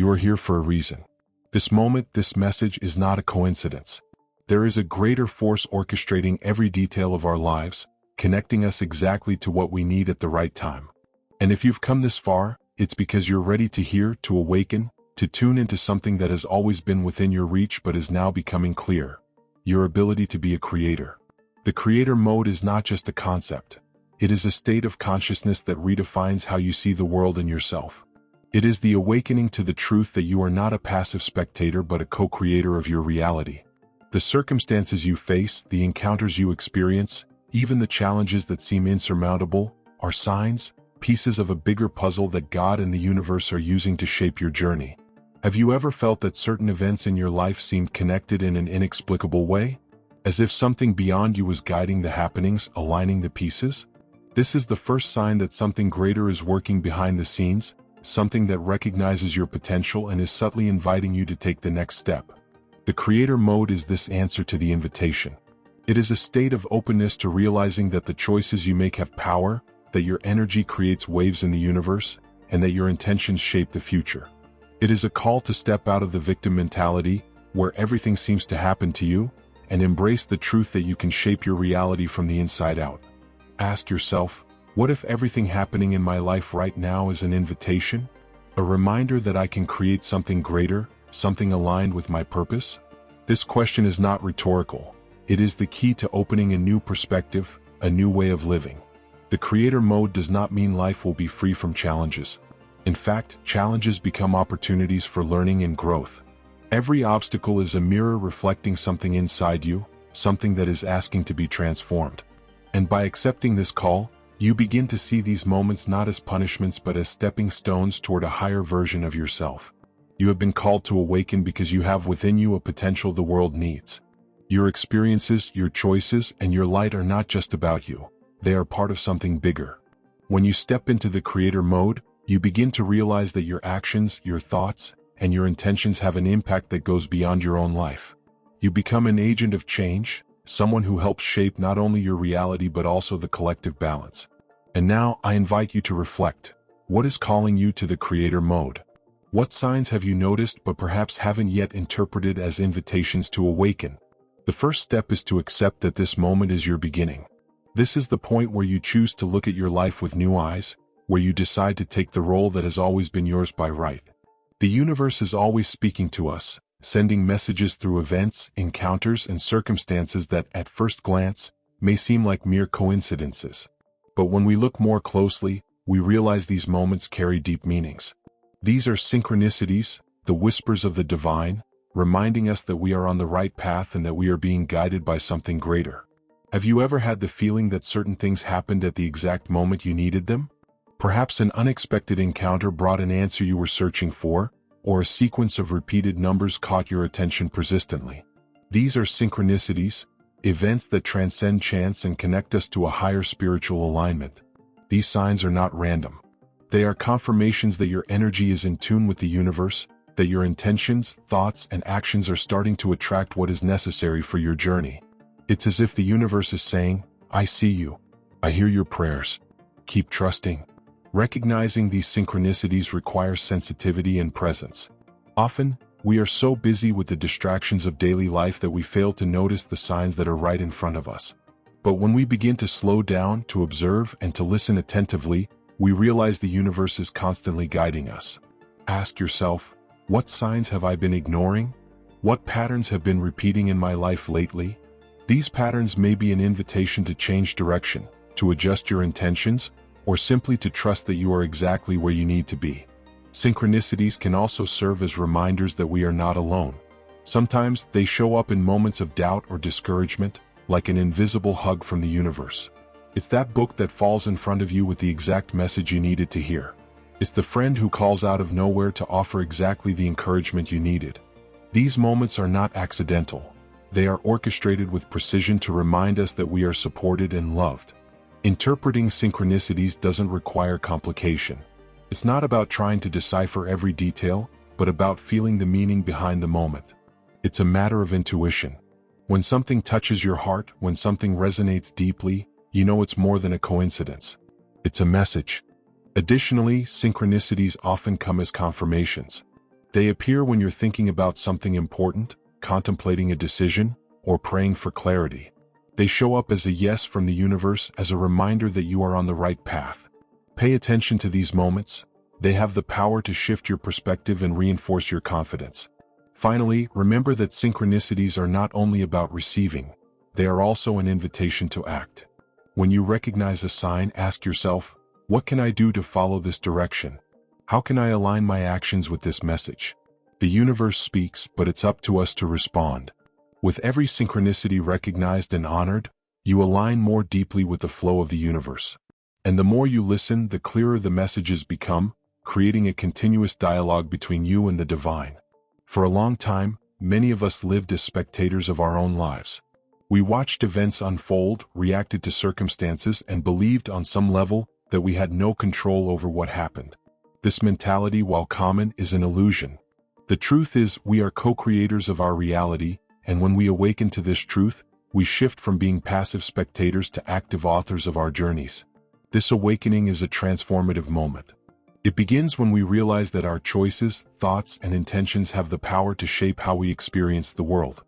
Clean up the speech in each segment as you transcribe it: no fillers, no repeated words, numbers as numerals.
You are here for a reason. This moment, this message is not a coincidence. There is a greater force orchestrating every detail of our lives, connecting us exactly to what we need at the right time. And if you've come this far, it's because you're ready to hear, to awaken, to tune into something that has always been within your reach but is now becoming clear. Your ability to be a creator. The creator mode is not just a concept. It is a state of consciousness that redefines how you see the world and yourself. It is the awakening to the truth that you are not a passive spectator but a co-creator of your reality. The circumstances you face, the encounters you experience, even the challenges that seem insurmountable, are signs, pieces of a bigger puzzle that God and the universe are using to shape your journey. Have you ever felt that certain events in your life seemed connected in an inexplicable way? As if something beyond you was guiding the happenings, aligning the pieces? This is the first sign that something greater is working behind the scenes, something that recognizes your potential and is subtly inviting you to take the next step. The creator mode is this answer to the invitation. It is a state of openness to realizing that the choices you make have power, that your energy creates waves in the universe, and that your intentions shape the future. It is a call to step out of the victim mentality, where everything seems to happen to you, and embrace the truth that you can shape your reality from the inside out. Ask yourself, what if everything happening in my life right now is an invitation? A reminder that I can create something greater, something aligned with my purpose? This question is not rhetorical. It is the key to opening a new perspective, a new way of living. The creator mode does not mean life will be free from challenges. In fact, challenges become opportunities for learning and growth. Every obstacle is a mirror reflecting something inside you, something that is asking to be transformed. And by accepting this call, you begin to see these moments not as punishments but as stepping stones toward a higher version of yourself. You have been called to awaken because you have within you a potential the world needs. Your experiences, your choices, and your light are not just about you. They are part of something bigger. When you step into the creator mode, you begin to realize that your actions, your thoughts, and your intentions have an impact that goes beyond your own life. You become an agent of change, someone who helps shape not only your reality but also the collective balance. And now, I invite you to reflect. What is calling you to the creator mode? What signs have you noticed but perhaps haven't yet interpreted as invitations to awaken? The first step is to accept that this moment is your beginning. This is the point where you choose to look at your life with new eyes, where you decide to take the role that has always been yours by right. The universe is always speaking to us, sending messages through events, encounters, and circumstances that, at first glance, may seem like mere coincidences. But when we look more closely, we realize these moments carry deep meanings. These are synchronicities, the whispers of the divine, reminding us that we are on the right path and that we are being guided by something greater. Have you ever had the feeling that certain things happened at the exact moment you needed them? Perhaps an unexpected encounter brought an answer you were searching for, or a sequence of repeated numbers caught your attention persistently. These are synchronicities, events that transcend chance and connect us to a higher spiritual alignment. These signs are not random. They are confirmations that your energy is in tune with the universe, that your intentions, thoughts, and actions are starting to attract what is necessary for your journey. It's as if the universe is saying, I see you. I hear your prayers. Keep trusting. Recognizing these synchronicities requires sensitivity and presence. Often, we are so busy with the distractions of daily life that we fail to notice the signs that are right in front of us. But when we begin to slow down, to observe, and to listen attentively, we realize the universe is constantly guiding us. Ask yourself, what signs have I been ignoring? What patterns have been repeating in my life lately? These patterns may be an invitation to change direction, to adjust your intentions, or simply to trust that you are exactly where you need to be. Synchronicities can also serve as reminders that we are not alone. Sometimes they show up in moments of doubt or discouragement, like an invisible hug from the universe. It's that book that falls in front of you with the exact message you needed to hear. It's the friend who calls out of nowhere to offer exactly the encouragement you needed. These moments are not accidental. They are orchestrated with precision to remind us that we are supported and loved. Interpreting synchronicities doesn't require complication. It's not about trying to decipher every detail, but about feeling the meaning behind the moment. It's a matter of intuition. When something touches your heart, when something resonates deeply, you know it's more than a coincidence. It's a message. Additionally, synchronicities often come as confirmations. They appear when you're thinking about something important, contemplating a decision, or praying for clarity. They show up as a yes from the universe, as a reminder that you are on the right path. Pay attention to these moments. They have the power to shift your perspective and reinforce your confidence. Finally, remember that synchronicities are not only about receiving, they are also an invitation to act. When you recognize a sign, ask yourself, what can I do to follow this direction? How can I align my actions with this message? The universe speaks, but it's up to us to respond. With every synchronicity recognized and honored, you align more deeply with the flow of the universe. And the more you listen, the clearer the messages become, creating a continuous dialogue between you and the divine. For a long time, many of us lived as spectators of our own lives. We watched events unfold, reacted to circumstances, and believed on some level that we had no control over what happened. This mentality, while common, is an illusion. The truth is, we are co-creators of our reality, and when we awaken to this truth, we shift from being passive spectators to active authors of our journeys. This awakening is a transformative moment. It begins when we realize that our choices, thoughts, and intentions have the power to shape how we experience the world.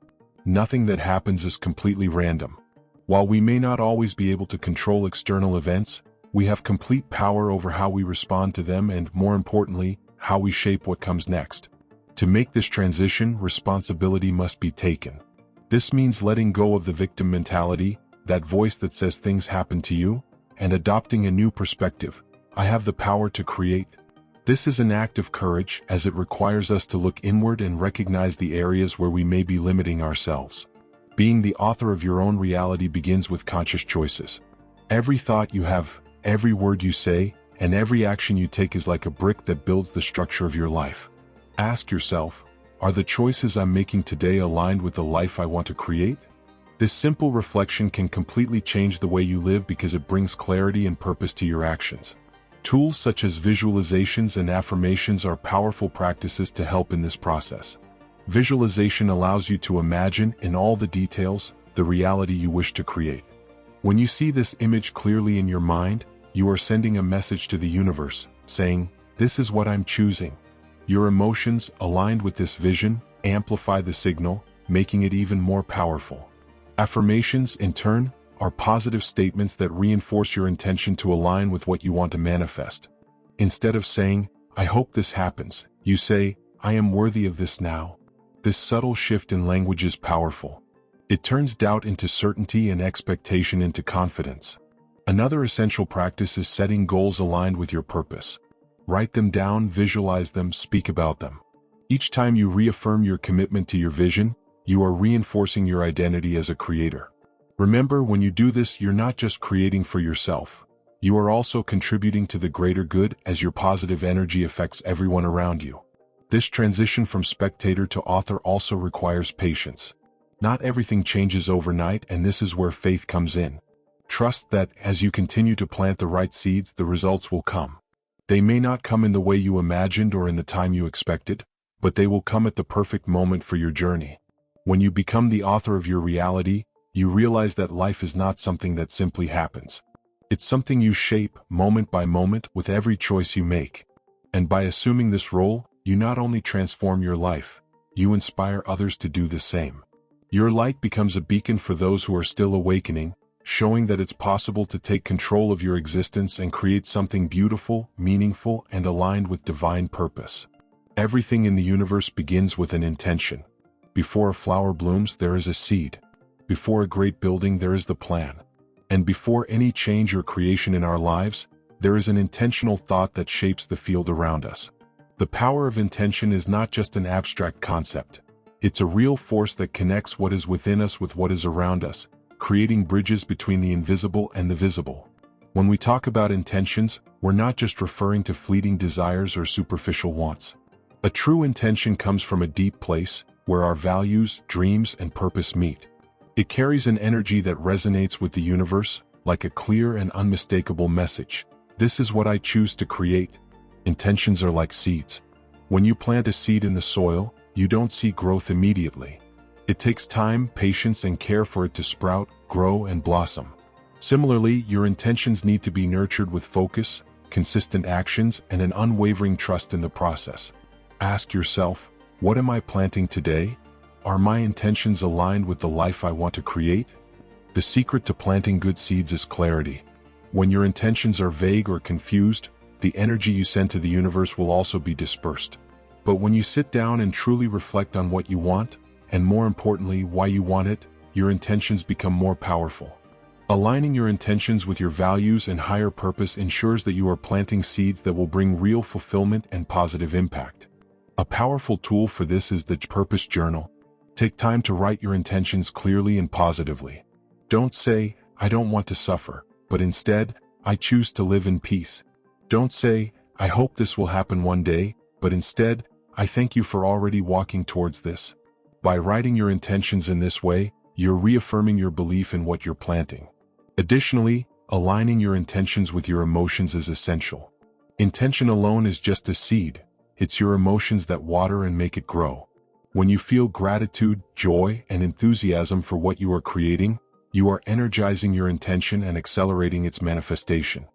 Nothing that happens is completely random. While we may not always be able to control external events, we have complete power over how we respond to them and, more importantly, how we shape what comes next. To make this transition, responsibility must be taken. This means letting go of the victim mentality, that voice that says things happen to you, and adopting a new perspective. I have the power to create. This is an act of courage, as it requires us to look inward and recognize the areas where we may be limiting ourselves. Being the author of your own reality begins with conscious choices. Every thought you have, every word you say, and every action you take is like a brick that builds the structure of your life. Ask yourself, are the choices I'm making today aligned with the life I want to create? This simple reflection can completely change the way you live because it brings clarity and purpose to your actions. Tools such as visualizations and affirmations are powerful practices to help in this process. Visualization allows you to imagine, in all the details, the reality you wish to create. When you see this image clearly in your mind, you are sending a message to the universe, saying, "This is what I'm choosing." Your emotions, aligned with this vision, amplify the signal, making it even more powerful. Affirmations, in turn, are positive statements that reinforce your intention to align with what you want to manifest. Instead of saying, "I hope this happens," you say, "I am worthy of this now." This subtle shift in language is powerful. It turns doubt into certainty and expectation into confidence. Another essential practice is setting goals aligned with your purpose. Write them down, visualize them, speak about them. Each time you reaffirm your commitment to your vision, you are reinforcing your identity as a creator. Remember, when you do this, you're not just creating for yourself. You are also contributing to the greater good, as your positive energy affects everyone around you. This transition from spectator to author also requires patience. Not everything changes overnight, and this is where faith comes in. Trust that, as you continue to plant the right seeds, the results will come. They may not come in the way you imagined or in the time you expected, but they will come at the perfect moment for your journey. When you become the author of your reality, you realize that life is not something that simply happens. It's something you shape, moment by moment, with every choice you make. And by assuming this role, you not only transform your life, you inspire others to do the same. Your light becomes a beacon for those who are still awakening, showing that it's possible to take control of your existence and create something beautiful, meaningful, and aligned with divine purpose. Everything in the universe begins with an intention. Before a flower blooms, there is a seed. Before a great building, there is the plan. And before any change or creation in our lives, there is an intentional thought that shapes the field around us. The power of intention is not just an abstract concept. It's a real force that connects what is within us with what is around us, creating bridges between the invisible and the visible. When we talk about intentions, we're not just referring to fleeting desires or superficial wants. A true intention comes from a deep place, where our values, dreams, and purpose meet. It carries an energy that resonates with the universe, like a clear and unmistakable message. This is what I choose to create. Intentions are like seeds. When you plant a seed in the soil, you don't see growth immediately. It takes time, patience, and care for it to sprout, grow, and blossom. Similarly, your intentions need to be nurtured with focus, consistent actions, and an unwavering trust in the process. Ask yourself, what am I planting today? Are my intentions aligned with the life I want to create? The secret to planting good seeds is clarity. When your intentions are vague or confused, the energy you send to the universe will also be dispersed. But when you sit down and truly reflect on what you want, and more importantly, why you want it, your intentions become more powerful. Aligning your intentions with your values and higher purpose ensures that you are planting seeds that will bring real fulfillment and positive impact. A powerful tool for this is the Purpose Journal. Take time to write your intentions clearly and positively. Don't say, I don't want to suffer, but instead, I choose to live in peace. Don't say, I hope this will happen one day, but instead, I thank you for already walking towards this. By writing your intentions in this way, you're reaffirming your belief in what you're planting. Additionally, aligning your intentions with your emotions is essential. Intention alone is just a seed. It's your emotions that water and make it grow. When you feel gratitude, joy, and enthusiasm for what you are creating, you are energizing your intention and accelerating its manifestation.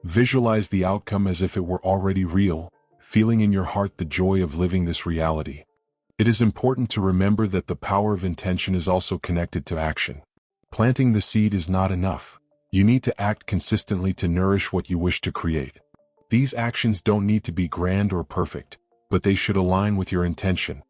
Visualize the outcome as if it were already real, feeling in your heart the joy of living this reality. It is important to remember that the power of intention is also connected to action. Planting the seed is not enough. You need to act consistently to nourish what you wish to create. These actions don't need to be grand or perfect, but they should align with your intention.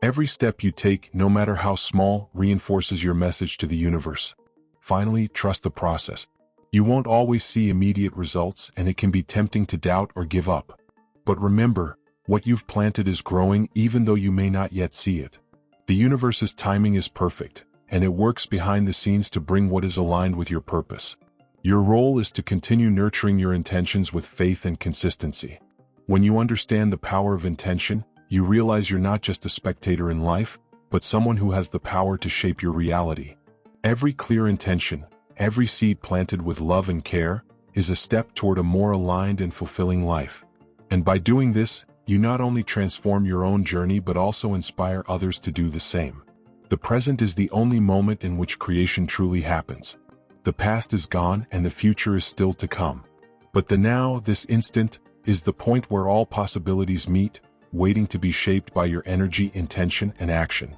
Every step you take, no matter how small, reinforces your message to the universe. Finally, trust the process. You won't always see immediate results, and it can be tempting to doubt or give up. But remember, what you've planted is growing even though you may not yet see it. The universe's timing is perfect, and it works behind the scenes to bring what is aligned with your purpose. Your role is to continue nurturing your intentions with faith and consistency. When you understand the power of intention, you realize you're not just a spectator in life, but someone who has the power to shape your reality. Every clear intention, every seed planted with love and care, is a step toward a more aligned and fulfilling life. And by doing this, you not only transform your own journey but also inspire others to do the same. The present is the only moment in which creation truly happens. The past is gone and the future is still to come. But the now, this instant, is the point where all possibilities meet, waiting to be shaped by your energy, intention, and action.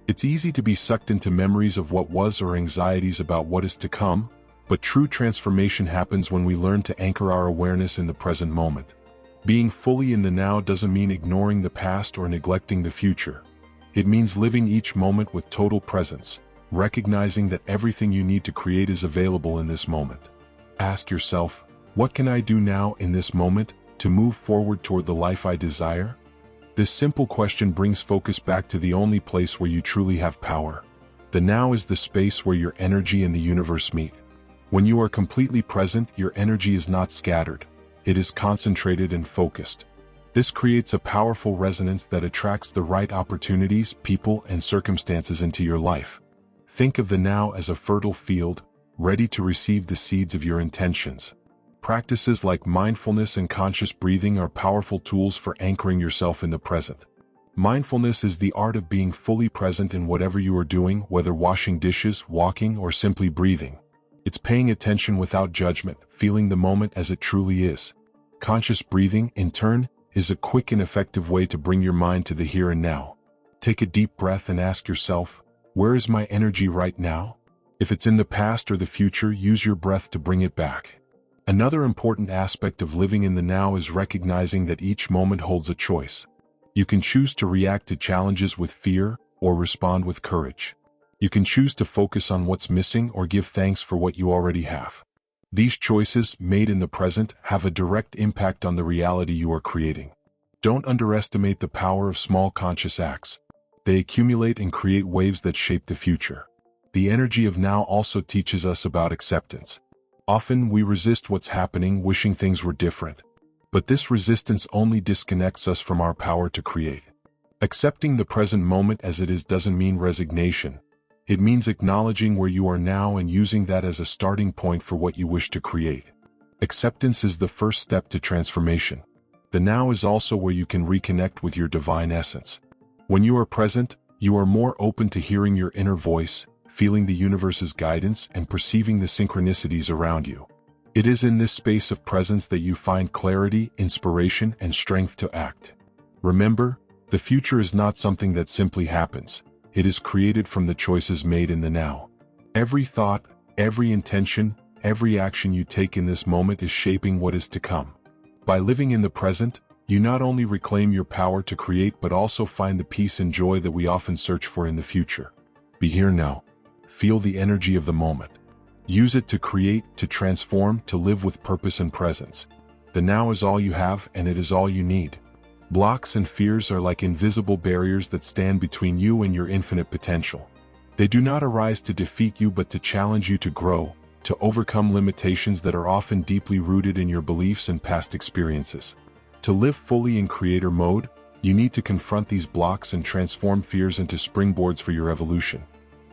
It's easy to be sucked into memories of what was or anxieties about what is to come, but true transformation happens when we learn to anchor our awareness in the present moment. Being fully in the now doesn't mean ignoring the past or neglecting the future. It means living each moment with total presence, recognizing that everything you need to create is available in this moment. Ask yourself, what can I do now in this moment to move forward toward the life I desire? This simple question brings focus back to the only place where you truly have power. The now is the space where your energy and the universe meet. When you are completely present, your energy is not scattered. It is concentrated and focused. This creates a powerful resonance that attracts the right opportunities, people, and circumstances into your life. Think of the now as a fertile field, ready to receive the seeds of your intentions. Practices like mindfulness and conscious breathing are powerful tools for anchoring yourself in the present. Mindfulness is the art of being fully present in whatever you are doing, whether washing dishes, walking, or simply breathing. It's paying attention without judgment, feeling the moment as it truly is. Conscious breathing, in turn, is a quick and effective way to bring your mind to the here and now. Take a deep breath and ask yourself, where is my energy right now? If it's in the past or the future, use your breath to bring it back. Another important aspect of living in the now is recognizing that each moment holds a choice. You can choose to react to challenges with fear or respond with courage. You can choose to focus on what's missing or give thanks for what you already have. These choices, made in the present, have a direct impact on the reality you are creating. Don't underestimate the power of small conscious acts. They accumulate and create waves that shape the future. The energy of now also teaches us about acceptance. Often we resist what's happening, wishing things were different. But this resistance only disconnects us from our power to create. Accepting the present moment as it is doesn't mean resignation. It means acknowledging where you are now and using that as a starting point for what you wish to create. Acceptance is the first step to transformation. The now is also where you can reconnect with your divine essence. When you are present, you are more open to hearing your inner voice, feeling the universe's guidance, and perceiving the synchronicities around you. It is in this space of presence that you find clarity, inspiration, and strength to act. Remember, The future is not something that simply happens. It is created from the choices made in the now. Every thought, every intention, every action you take in this moment is shaping what is to come. By living in the present, you not only reclaim your power to create but also find the peace and joy that we often search for in the future. Be here now. Feel the energy of the moment. Use it to create, to transform, to live with purpose and presence. The now is all you have, and it is all you need. Blocks and fears are like invisible barriers that stand between you and your infinite potential. They do not arise to defeat you but to challenge you to grow, to overcome limitations that are often deeply rooted in your beliefs and past experiences. To live fully in creator mode, you need to confront these blocks and transform fears into springboards for your evolution.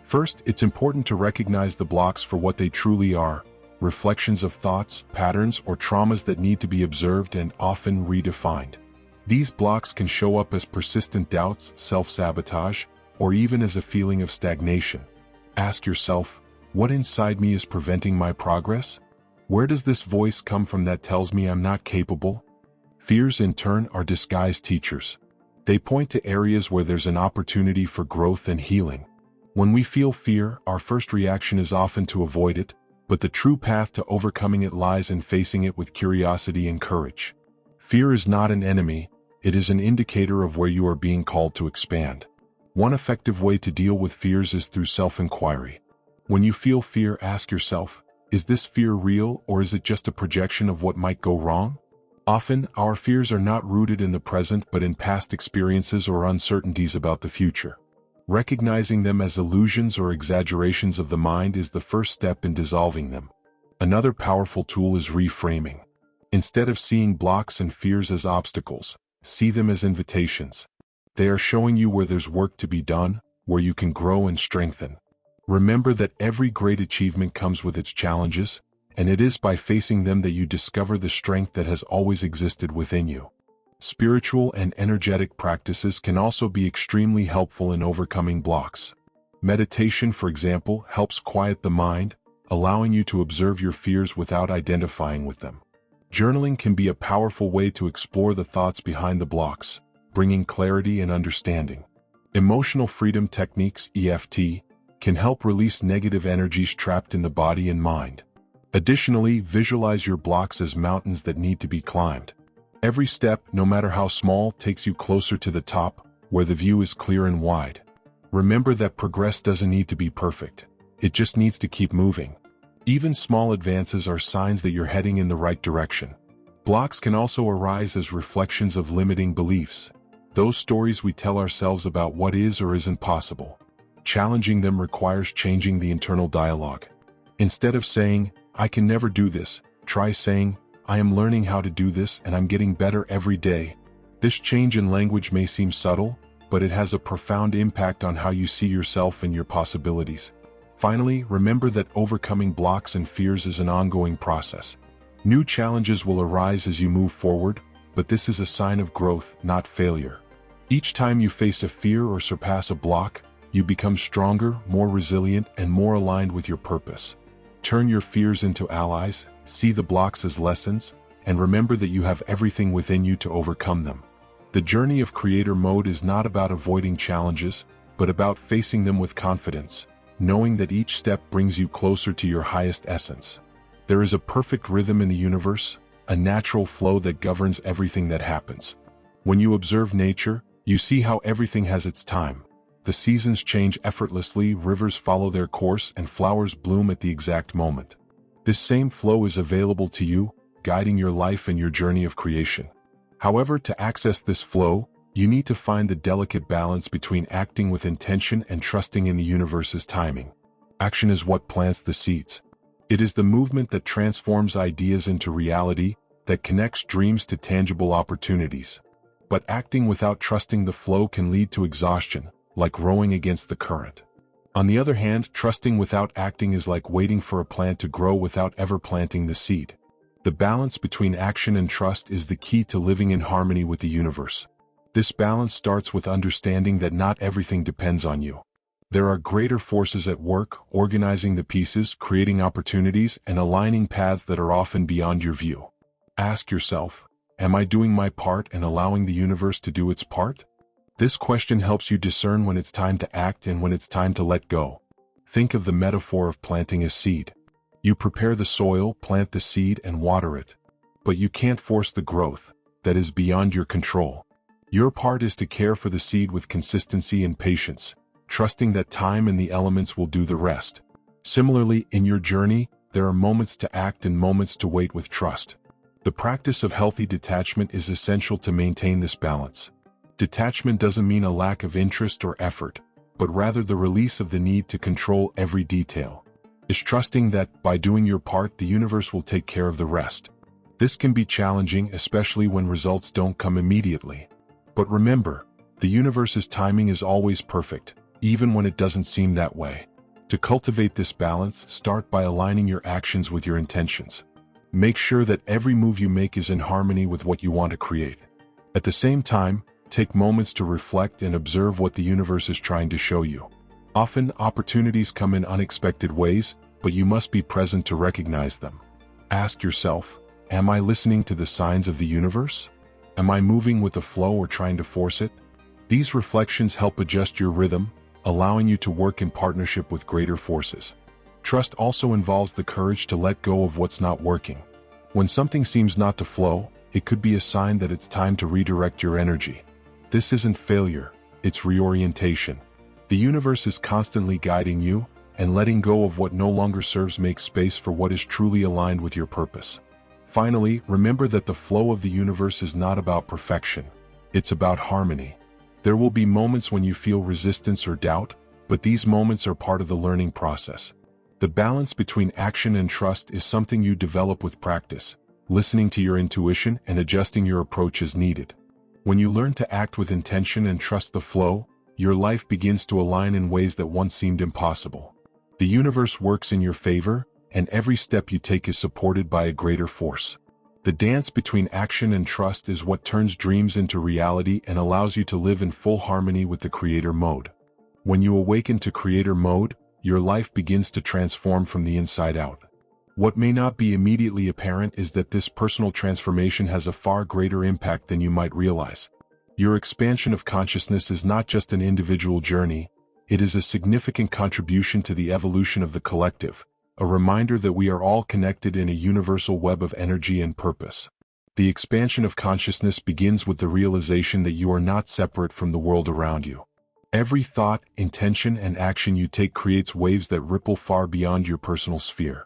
First, it's important to recognize the blocks for what they truly are: reflections of thoughts, patterns, or traumas that need to be observed and often redefined. These blocks can show up as persistent doubts, self-sabotage, or even as a feeling of stagnation. Ask yourself, what inside me is preventing my progress? Where does this voice come from that tells me I'm not capable? Fears, in turn, are disguised teachers. They point to areas where there's an opportunity for growth and healing. When we feel fear, our first reaction is often to avoid it, but the true path to overcoming it lies in facing it with curiosity and courage. Fear is not an enemy. It is an indicator of where you are being called to expand. One effective way to deal with fears is through self-inquiry. When you feel fear, ask yourself, is this fear real, or is it just a projection of what might go wrong? Often, our fears are not rooted in the present but in past experiences or uncertainties about the future. Recognizing them as illusions or exaggerations of the mind is the first step in dissolving them. Another powerful tool is reframing. Instead of seeing blocks and fears as obstacles, see them as invitations. They are showing you where there's work to be done, where you can grow and strengthen. Remember that every great achievement comes with its challenges, and it is by facing them that you discover the strength that has always existed within you. Spiritual and energetic practices can also be extremely helpful in overcoming blocks. Meditation, for example, helps quiet the mind, allowing you to observe your fears without identifying with them. Journaling can be a powerful way to explore the thoughts behind the blocks, bringing clarity and understanding. Emotional freedom techniques, EFT, can help release negative energies trapped in the body and mind. Additionally, visualize your blocks as mountains that need to be climbed. Every step, no matter how small, takes you closer to the top, where the view is clear and wide. Remember that progress doesn't need to be perfect. It just needs to keep moving. Even small advances are signs that you're heading in the right direction. Blocks can also arise as reflections of limiting beliefs. Those stories we tell ourselves about what is or isn't possible. Challenging them requires changing the internal dialogue. Instead of saying, "I can never do this," try saying, "I am learning how to do this and I'm getting better every day." This change in language may seem subtle, but it has a profound impact on how you see yourself and your possibilities. Finally, remember that overcoming blocks and fears is an ongoing process. New challenges will arise as you move forward, but this is a sign of growth, not failure. Each time you face a fear or surpass a block, you become stronger, more resilient, and more aligned with your purpose. Turn your fears into allies, see the blocks as lessons, and remember that you have everything within you to overcome them. The journey of creator mode is not about avoiding challenges, but about facing them with confidence, knowing that each step brings you closer to your highest essence. There is a perfect rhythm in the universe, a natural flow that governs everything that happens. When you observe nature, you see how everything has its time. The seasons change effortlessly, rivers follow their course, and flowers bloom at the exact moment. This same flow is available to you, guiding your life and your journey of creation. However, to access this flow, you need to find the delicate balance between acting with intention and trusting in the universe's timing. Action is what plants the seeds. It is the movement that transforms ideas into reality, that connects dreams to tangible opportunities. But acting without trusting the flow can lead to exhaustion, like rowing against the current. On the other hand, trusting without acting is like waiting for a plant to grow without ever planting the seed. The balance between action and trust is the key to living in harmony with the universe. This balance starts with understanding that not everything depends on you. There are greater forces at work, organizing the pieces, creating opportunities, and aligning paths that are often beyond your view. Ask yourself, am I doing my part and allowing the universe to do its part? This question helps you discern when it's time to act and when it's time to let go. Think of the metaphor of planting a seed. You prepare the soil, plant the seed, and water it. But you can't force the growth. That is beyond your control. Your part is to care for the seed with consistency and patience, trusting that time and the elements will do the rest. Similarly, in your journey, there are moments to act and moments to wait with trust. The practice of healthy detachment is essential to maintain this balance. Detachment doesn't mean a lack of interest or effort, but rather the release of the need to control every detail. It's trusting that, by doing your part, the universe will take care of the rest. This can be challenging, especially when results don't come immediately. But remember, the universe's timing is always perfect, even when it doesn't seem that way. To cultivate this balance, start by aligning your actions with your intentions. Make sure that every move you make is in harmony with what you want to create. At the same time, take moments to reflect and observe what the universe is trying to show you. Often, opportunities come in unexpected ways, but you must be present to recognize them. Ask yourself, am I listening to the signs of the universe? Am I moving with the flow or trying to force it? These reflections help adjust your rhythm, allowing you to work in partnership with greater forces. Trust also involves the courage to let go of what's not working. When something seems not to flow, it could be a sign that it's time to redirect your energy. This isn't failure, it's reorientation. The universe is constantly guiding you, and letting go of what no longer serves makes space for what is truly aligned with your purpose. Finally, remember that the flow of the universe is not about perfection. It's about harmony. There will be moments when you feel resistance or doubt, but these moments are part of the learning process. The balance between action and trust is something you develop with practice, listening to your intuition and adjusting your approach as needed. When you learn to act with intention and trust the flow, your life begins to align in ways that once seemed impossible. The universe works in your favor, and every step you take is supported by a greater force. The dance between action and trust is what turns dreams into reality and allows you to live in full harmony with the creator mode. When you awaken to creator mode, your life begins to transform from the inside out. What may not be immediately apparent is that this personal transformation has a far greater impact than you might realize. Your expansion of consciousness is not just an individual journey, it is a significant contribution to the evolution of the collective, a reminder that we are all connected in a universal web of energy and purpose. The expansion of consciousness begins with the realization that you are not separate from the world around you. Every thought, intention, and action you take creates waves that ripple far beyond your personal sphere.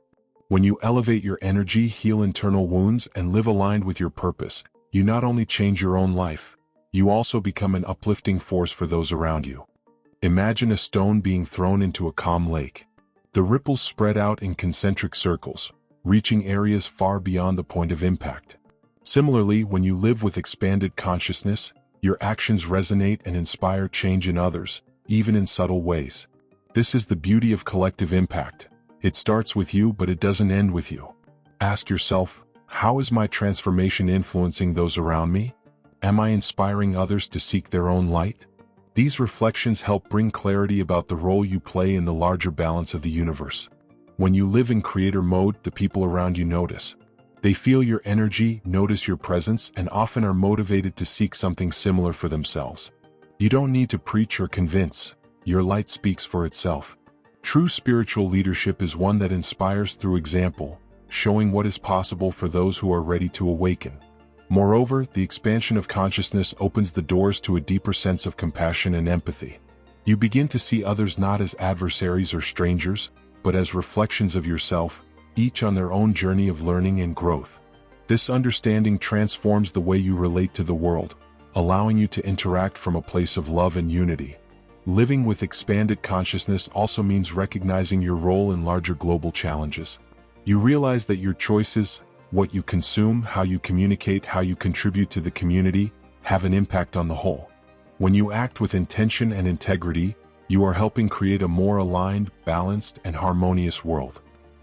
When you elevate your energy, heal internal wounds, and live aligned with your purpose, you not only change your own life, you also become an uplifting force for those around you. Imagine a stone being thrown into a calm lake. The ripples spread out in concentric circles, reaching areas far beyond the point of impact. Similarly, when you live with expanded consciousness, your actions resonate and inspire change in others, even in subtle ways. This is the beauty of collective impact. It starts with you, but it doesn't end with you. Ask yourself, how is my transformation influencing those around me? Am I inspiring others to seek their own light? These reflections help bring clarity about the role you play in the larger balance of the universe. When you live in creator mode, the people around you notice. They feel your energy, notice your presence, and often are motivated to seek something similar for themselves. You don't need to preach or convince. Your light speaks for itself. True spiritual leadership is one that inspires through example, showing what is possible for those who are ready to awaken. Moreover, the expansion of consciousness opens the doors to a deeper sense of compassion and empathy. You begin to see others not as adversaries or strangers, but as reflections of yourself, each on their own journey of learning and growth. This understanding transforms the way you relate to the world, allowing you to interact from a place of love and unity. Living with expanded consciousness also means recognizing your role in larger global challenges. You realize that your choices, what you consume, how you communicate, how you contribute to the community, have an impact on the whole. When you act with intention and integrity, you are helping create a more aligned, balanced, and harmonious world.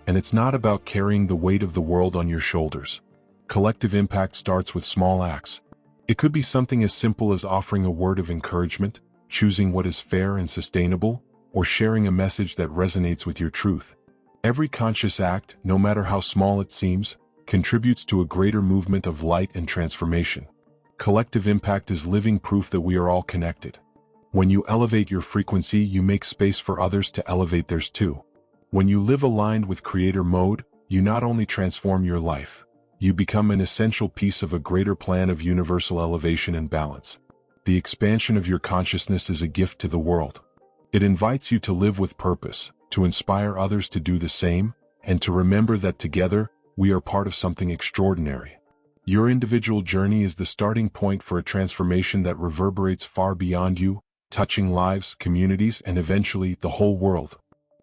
And it's not about carrying the weight of the world on your shoulders. Collective impact starts with small acts. It could be something as simple as offering a word of encouragement, choosing what is fair and sustainable, or sharing a message that resonates with your truth. Every conscious act, no matter how small it seems, contributes to a greater movement of light and transformation. Collective impact is living proof that we are all connected. When you elevate your frequency, you make space for others to elevate theirs too. When you live aligned with creator mode, you not only transform your life, you become an essential piece of a greater plan of universal elevation and balance. The expansion of your consciousness is a gift to the world. It invites you to live with purpose, to inspire others to do the same, and to remember that together, we are part of something extraordinary. Your individual journey is the starting point for a transformation that reverberates far beyond you, touching lives, communities, and eventually the whole world.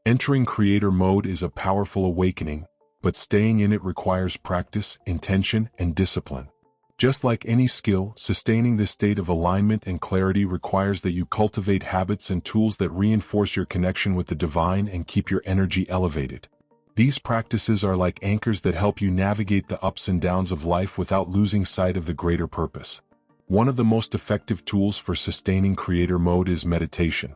Entering creator mode is a powerful awakening, but staying in it requires practice, intention, and discipline. Just like any skill, sustaining this state of alignment and clarity requires that you cultivate habits and tools that reinforce your connection with the divine and keep your energy elevated. These practices are like anchors that help you navigate the ups and downs of life without losing sight of the greater purpose. One of the most effective tools for sustaining creator mode is meditation.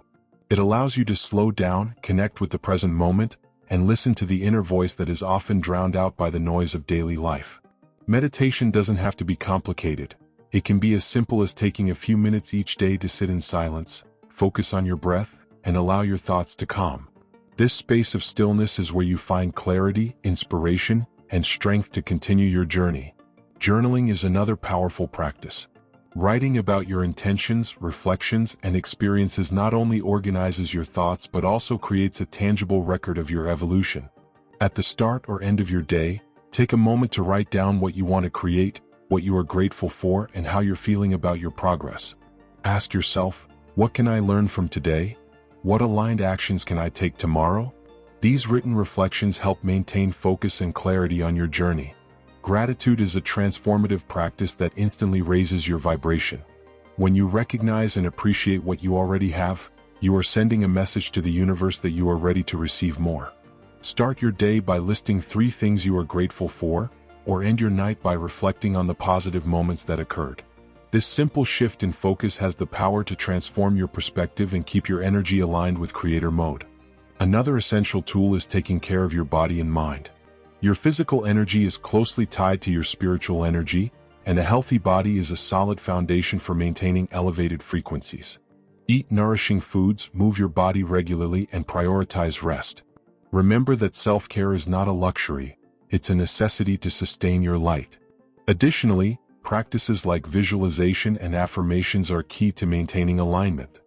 It allows you to slow down, connect with the present moment, and listen to the inner voice that is often drowned out by the noise of daily life. Meditation doesn't have to be complicated. It can be as simple as taking a few minutes each day to sit in silence, focus on your breath, and allow your thoughts to calm. This space of stillness is where you find clarity, inspiration, and strength to continue your journey. Journaling is another powerful practice. Writing about your intentions, reflections, and experiences not only organizes your thoughts but also creates a tangible record of your evolution. At the start or end of your day, take a moment to write down what you want to create, what you are grateful for, and how you're feeling about your progress. Ask yourself, what can I learn from today? What aligned actions can I take tomorrow? These written reflections help maintain focus and clarity on your journey. Gratitude is a transformative practice that instantly raises your vibration. When you recognize and appreciate what you already have, you are sending a message to the universe that you are ready to receive more. Start your day by listing 3 things you are grateful for, or end your night by reflecting on the positive moments that occurred. This simple shift in focus has the power to transform your perspective and keep your energy aligned with creator mode. Another essential tool is taking care of your body and mind. Your physical energy is closely tied to your spiritual energy, and a healthy body is a solid foundation for maintaining elevated frequencies. Eat nourishing foods, move your body regularly, and prioritize rest. Remember that self-care is not a luxury, it's a necessity to sustain your light. Additionally, practices like visualization and affirmations are key to maintaining alignment.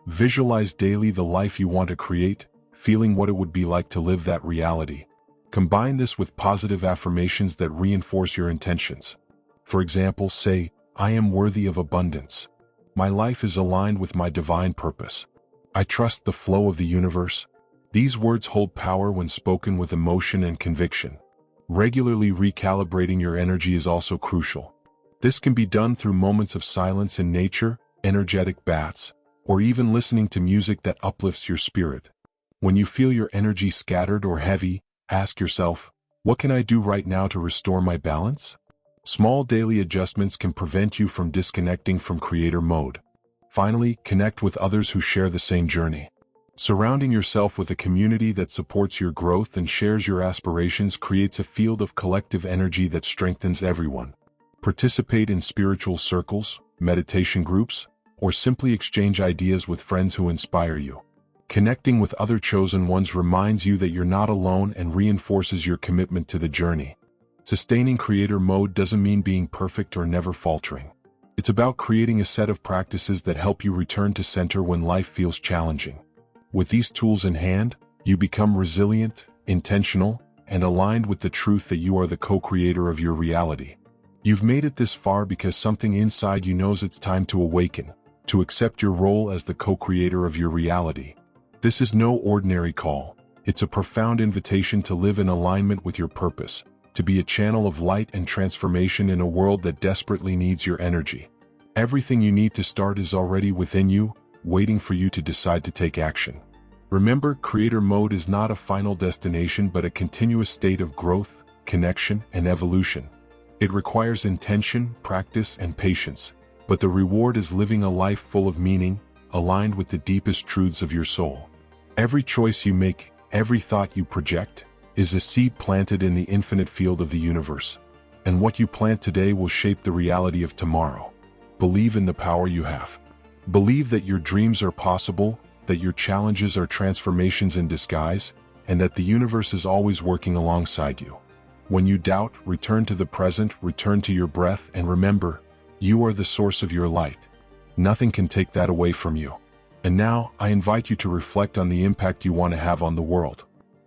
Visualize daily the life you want to create, feeling what it would be like to live that reality. Combine this with positive affirmations that reinforce your intentions. For example, say, I am worthy of abundance. My life is aligned with my divine purpose. I trust the flow of the universe. These words hold power when spoken with emotion and conviction. Regularly recalibrating your energy is also crucial. This can be done through moments of silence in nature, energetic baths, or even listening to music that uplifts your spirit. When you feel your energy scattered or heavy, ask yourself, what can I do right now to restore my balance? Small daily adjustments can prevent you from disconnecting from creator mode. Finally, connect with others who share the same journey. Surrounding yourself with a community that supports your growth and shares your aspirations creates a field of collective energy that strengthens everyone. Participate in spiritual circles, meditation groups, or simply exchange ideas with friends who inspire you. Connecting with other chosen ones reminds you that you're not alone and reinforces your commitment to the journey. Sustaining creator mode doesn't mean being perfect or never faltering. It's about creating a set of practices that help you return to center when life feels challenging. With these tools in hand, you become resilient, intentional, and aligned with the truth that you are the co-creator of your reality. You've made it this far because something inside you knows it's time to awaken, to accept your role as the co-creator of your reality. This is no ordinary call. It's a profound invitation to live in alignment with your purpose, to be a channel of light and transformation in a world that desperately needs your energy. Everything you need to start is already within you, waiting for you to decide to take action. Remember, creator mode is not a final destination but a continuous state of growth, connection, and evolution. It requires intention, practice, and patience, but the reward is living a life full of meaning, aligned with the deepest truths of your soul. Every choice you make, every thought you project, is a seed planted in the infinite field of the universe. And what you plant today will shape the reality of tomorrow. Believe in the power you have. Believe that your dreams are possible, that your challenges are transformations in disguise, and that the universe is always working alongside you. When you doubt, return to the present, return to your breath, and remember, you are the source of your light. Nothing can take that away from you. And now, I invite you to reflect on the impact you want to have on the world.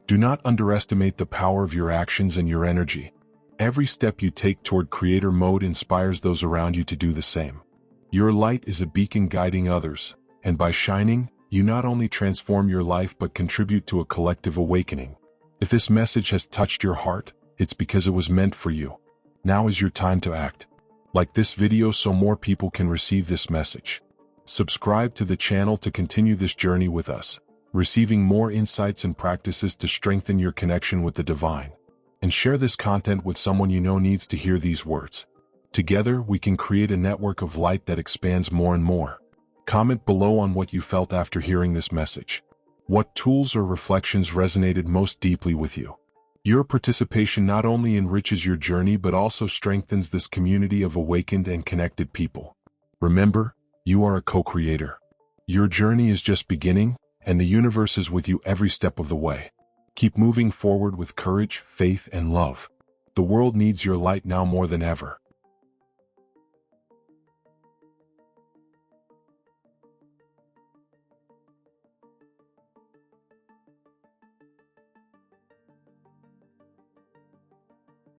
Do not underestimate the power of your actions and your energy. Every step you take toward creator mode inspires those around you to do the same. Your light is a beacon guiding others, and by shining, you not only transform your life but contribute to a collective awakening. If this message has touched your heart, it's because it was meant for you. Now is your time to act. Like this video so more people can receive this message. Subscribe to the channel to continue this journey with us, receiving more insights and practices to strengthen your connection with the divine. And share this content with someone you know needs to hear these words. Together, we can create a network of light that expands more and more. Comment below on what you felt after hearing this message. What tools or reflections resonated most deeply with you? Your participation not only enriches your journey but also strengthens this community of awakened and connected people. Remember, you are a co-creator. Your journey is just beginning, and the universe is with you every step of the way. Keep moving forward with courage, faith, and love. The world needs your light now more than ever.